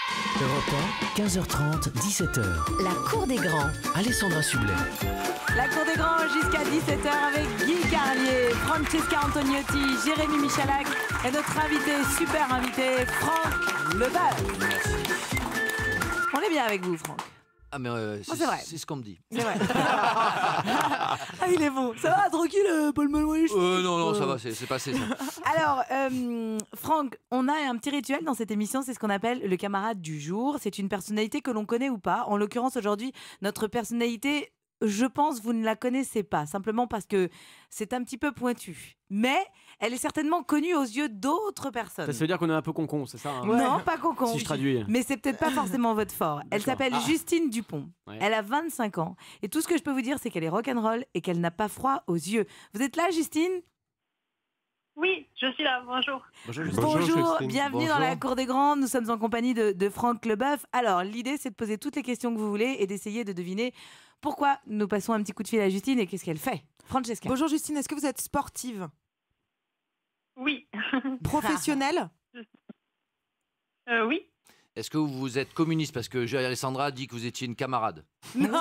Europe 1, 15h30, 17h. La cour des grands. Alessandra Sublet. La cour des grands jusqu'à 17h avec Guy Carlier, Francesca Antoniotti, Jérémy Michalak et notre invité, super invité, Franck Leboeuf. On est bien avec vous, Franck. Ah mais c'est vrai. C'est ce qu'on me dit. C'est vrai. Ah, il est bon. Ça va, tranquille, Paul Malouche. Non, ça va, c'est passé ça. Alors, Franck, on a un petit rituel dans cette émission, c'est ce qu'on appelle le camarade du jour. C'est une personnalité que l'on connaît ou pas. En l'occurrence, aujourd'hui, notre personnalité, je pense, vous ne la connaissez pas, simplement parce que c'est un petit peu pointu. Mais elle est certainement connue aux yeux d'autres personnes. Ça veut dire qu'on est un peu concon, c'est ça hein Non, pas concon. Si je traduis. Mais c'est peut-être pas forcément votre fort. Elle s'appelle Justine Dupont. Ouais. Elle a 25 ans. Et tout ce que je peux vous dire, c'est qu'elle est rock'n'roll et qu'elle n'a pas froid aux yeux. Vous êtes là, Justine ? Oui, je suis là, bonjour. Bonjour, Justine. bienvenue dans la cour des grands. Nous sommes en compagnie de Franck Leboeuf. Alors, l'idée, c'est de poser toutes les questions que vous voulez et d'essayer de deviner pourquoi nous passons un petit coup de fil à Justine et qu'est-ce qu'elle fait. Francesca. Bonjour Justine, est-ce que vous êtes sportive? Oui. Professionnelle? Oui. Est-ce que vous êtes communiste? Parce que Alessandra a dit que vous étiez une camarade. Non, non,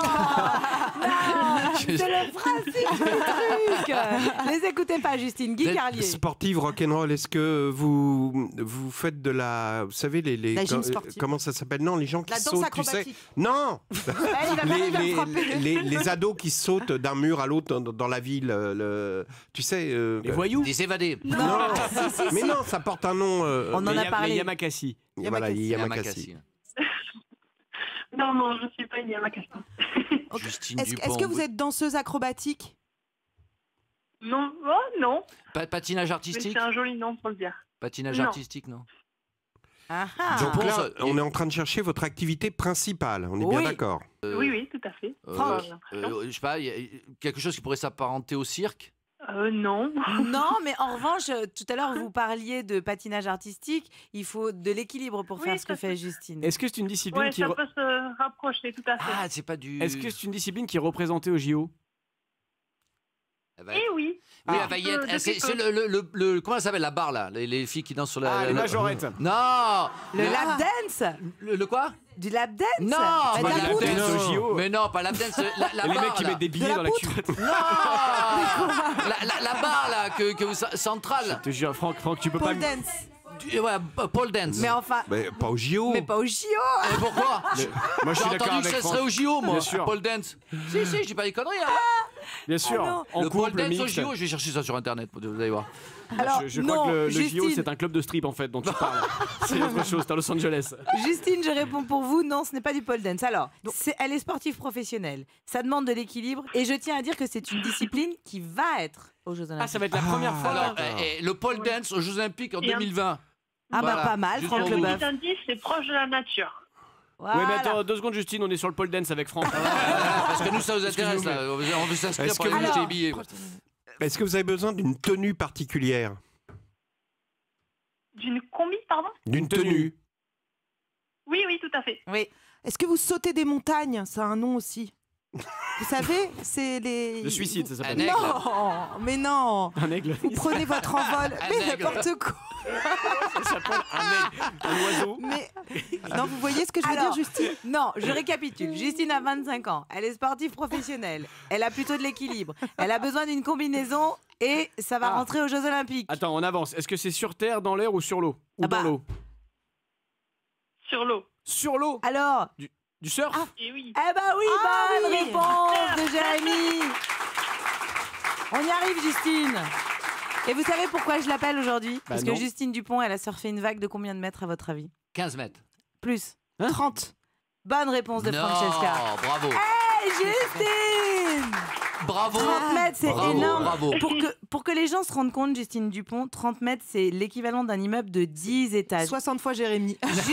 c'est le principe du truc. Les écoutez pas, Justine. Guy Carlier. Sportive rock'n'roll, est-ce que vous faites de la... Vous savez, La gym sportive. comment ça s'appelle? Non, les gens qui La danse sautent, tu sais. acrobatique. Non. Il va me frapper. les ados qui sautent d'un mur à l'autre dans la ville, tu sais... Les voyous. Des évadés. Non, mais non, ça porte un nom... On en a parlé. Les Yamakasi. Voilà, Yamakasi. Yamakasi. Non, je suis pas une Yamakasi. Justine Est-ce Dupont. que vous êtes danseuse acrobatique? Non, oh non. Patinage Mais artistique? c'est un joli nom pour le dire. Patinage Non. artistique, non. Ah, ah. Donc Dupont, là, ça- on est en train de chercher votre activité principale, on est Oui. bien d'accord. Oui, tout à fait. Franck. J'ai l'impression. Je sais pas, il y a quelque chose qui pourrait s'apparenter au cirque? Non. Non, mais en revanche, tout à l'heure, vous parliez de patinage artistique. Il faut de l'équilibre pour Oui, faire ce que ça fait Justine. Est-ce que c'est une discipline Ouais, qui ça peut se rapprocher, tout à fait. Ah, c'est pas du... Est-ce que c'est une discipline qui est représentée au JO? Elle va Eh être- oui. Oui, elle va y être. Depuis C'est peu. le... Comment ça s'appelle la barre là? Les filles qui dansent sur la... Les majorettes. Non. Le lap dance. Le quoi? Du lap dance. Non, Bah, de pas la du lap poudre. dance. au JO. Mais non, pas lap dance. La Et les barre, mecs qui là. mettent des billets la dans la poutre. culotte. Non. la barre là que vous centrale. Je te jure, Franck, tu peux Pole pas. dance. Ouais, pole dance. Mais enfin, Mais pas au JO. mais pas au JO. Et pourquoi? Moi, je J'ai suis d'accord entendu que avec ça serait Franck. au JO, moi. Bien sûr. Pole dance. Si, je dis pas des conneries. Hein. Bien sûr. Ah non. En Le pole couple, dance au mixte. JO, je vais chercher ça sur internet. Vous allez voir. Alors, Je non, crois que le Justine, JO, c'est un club de strip en fait dont tu parles. C'est autre chose, c'est à Los Angeles. Justine, je réponds pour vous. Non, ce n'est pas du pole dance. Alors, elle est sportive professionnelle. Ça demande de l'équilibre. Et je tiens à dire que c'est une discipline qui va être aux Jeux Olympiques. Ah, ça va être la première fois. Alors, le pole dance aux Jeux Olympiques en Et un- 2020. Ah bah Voilà. pas mal, Juste Franck pour vous. Leboeuf. Petit indice, c'est proche de la nature. Voilà. Ouais, mais attends, 2 secondes, Justine, on est sur le pole dance avec Franck. Parce que nous, ça nous intéresse. Là. On veut s'inscrire Est-ce pour que aller vous- acheter Alors, des billets. Est-ce que vous avez besoin d'une tenue particulière? D'une combi, pardon? D'une tenue. Oui, tout à fait. Oui. Est-ce que vous sautez des montagnes? Ça a un nom aussi. Vous savez, c'est les... Le suicide, ça Un s'appelle. aigle. Non, mais non. Un aigle. Vous prenez votre envol. Un Mais aigle. n'importe quoi. Ça s'appelle un aigle. Un oiseau. Mais non, vous voyez ce que je veux Alors, dire, Justine? Non, je récapitule. Justine a 25 ans. Elle est sportive professionnelle. Elle a plutôt de l'équilibre. Elle a besoin d'une combinaison et ça va Ah. rentrer aux Jeux Olympiques. Attends, on avance. Est-ce que c'est sur terre, dans l'air ou sur l'eau? Ou Ah bah. dans l'eau? Sur l'eau. Sur l'eau? Alors, Du surf? Et oui. eh ben oui, Ah bonne oui. réponse de Jérémy. On y arrive, Justine. Et vous savez pourquoi je l'appelle aujourd'hui? Parce que non. Justine Dupont, elle a surfé une vague de combien de mètres à votre avis? 15 mètres. Plus. Hein 30. Bonne réponse de Non, Francesca. bravo. Hey, Justine! Bravo. 30 mètres, c'est Bravo, énorme. bravo. Pour que les gens se rendent compte, Justine Dupont, 30 mètres, c'est l'équivalent d'un immeuble de 10 étages. 60 fois Jérémy. Juste.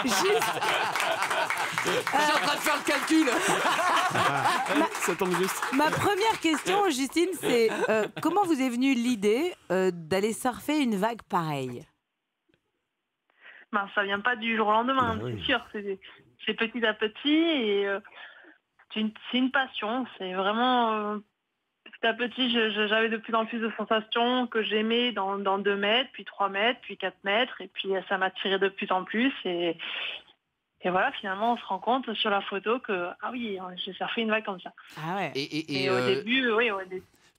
Je suis en train de faire le calcul. Ça tombe juste. Ma première question, Justine, c'est comment vous est venue l'idée d'aller surfer une vague pareille? Ben, ça vient pas du jour au lendemain, Bah oui. c'est sûr. C'est petit à petit et c'est une passion. C'est vraiment petit à petit, j'avais de plus en plus de sensations que j'aimais dans 2 mètres, puis 3 mètres, puis 4 mètres. Et puis ça m'attirait de plus en plus. Et voilà, finalement, on se rend compte sur la photo que, ah oui, j'ai surfé une vague comme ça. Ah ouais. Et au début, oui,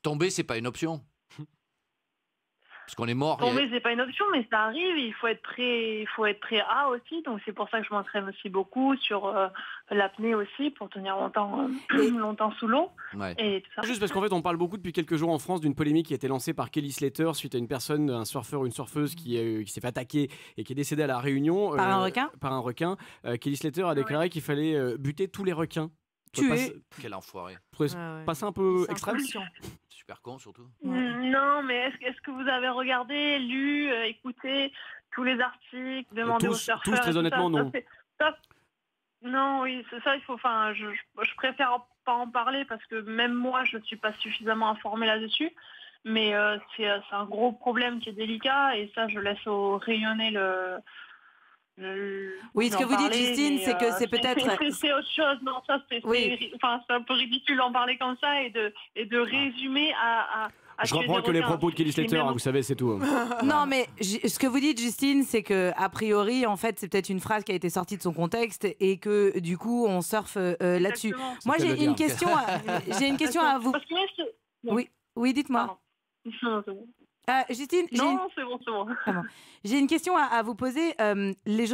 tomber, c'est pas une option. Parce qu'on est mort. tomber, c'est pas une option, mais ça arrive. Il faut être prêt à aussi. Donc c'est pour ça que je m'entraîne aussi beaucoup sur l'apnée aussi pour tenir longtemps sous l'eau. Ouais. Et tout ça. Juste parce qu'en fait, on parle beaucoup depuis quelques jours en France d'une polémique qui a été lancée par Kelly Slater suite à une personne, un surfeur ou une surfeuse qui s'est fait attaquer et qui est décédée à La Réunion. Par un requin. Par un requin. Kelly Slater a déclaré qu'il fallait buter tous les requins. Tuer. Quel enfoiré. Passer un peu C'est extrême. inconscient. Super con surtout. Non, mais est-ce que vous avez regardé, lu, écouté tous les articles, demandé aux surfeurs? Tous, très honnêtement, non. Non, oui, c'est ça, il faut. Enfin, je préfère pas en parler parce que même moi, je ne suis pas suffisamment informée là-dessus. Mais c'est un gros problème qui est délicat et ça, je laisse rayonner Oui, ce que vous dites, Justine, c'est que c'est peut-être. C'est autre chose. Non, ça, c'est un peu ridicule d'en parler comme ça et de résumer à Je reprends que les propos de Kelly Slater, vous savez, c'est tout. Non, mais ce que vous dites, Justine, c'est que a priori, en fait, c'est peut-être une phrase qui a été sortie de son contexte et que du coup, on surfe là-dessus. Exactement. Moi, C'est j'ai une question. J'ai une question à vous. Parce que là, Oui, dites-moi. Pardon. Non, c'est bon. Justine, Non, c'est bon. j'ai une question à vous poser. Les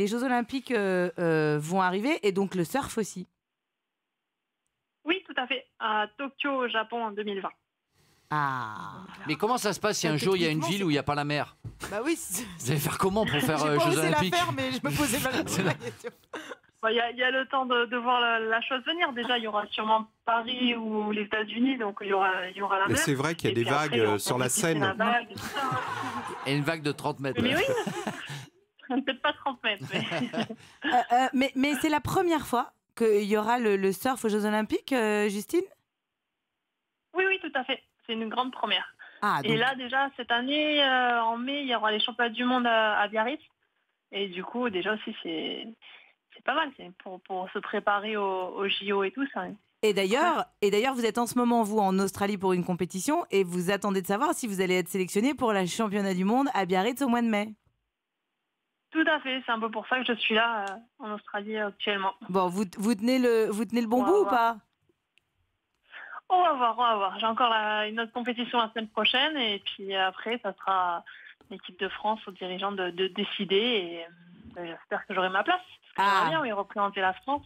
Jeux Olympiques vont arriver et donc le surf aussi. Oui, tout à fait. À Tokyo, au Japon, en 2020. Ah. Mais comment ça se passe si un jour il y a une ville où il n'y a pas la mer? Bah oui. Vous allez faire comment pour faire J'ai pas Jeux osé la Olympiques? faire, mais je me posais pas la question. Il y a le temps de voir la chose venir. Déjà, il y aura sûrement Paris ou les États-Unis, donc il y aura la Mais mer. c'est vrai qu'il y a Et des puis après, vagues on sur la profite Seine. de la vague et tout ça. Et une vague de 30 mètres. Mais oui, peut-être pas 30 mètres. Mais c'est la première fois qu'il y aura le surf aux Jeux Olympiques, Justine? Oui, tout à fait. C'est une grande première. Ah, Et là, déjà, cette année, en mai, il y aura les championnats du monde à Biarritz. Et du coup, déjà aussi, c'est pas mal. C'est pour se préparer aux JO et tout ça. Et d'ailleurs, vous êtes en ce moment, vous, en Australie pour une compétition et vous attendez de savoir si vous allez être sélectionné pour la championnat du monde à Biarritz au mois de mai. Tout à fait. C'est un peu pour ça que je suis là en Australie actuellement. Bon, vous tenez le bon On va bout ou voir. pas? On va voir. J'ai encore une autre compétition la semaine prochaine et puis après, ça sera l'équipe de France aux dirigeants de décider et j'espère que j'aurai ma place. Parce que j'aimerais bien, oui, représenter la France.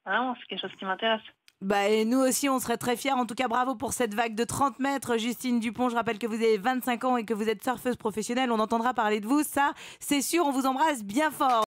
Vraiment, c'est quelque chose qui m'intéresse. Bah, et nous aussi, on serait très fiers. En tout cas, bravo pour cette vague de 30 mètres. Justine Dupont, je rappelle que vous avez 25 ans et que vous êtes surfeuse professionnelle. On entendra parler de vous, ça, c'est sûr. On vous embrasse bien fort.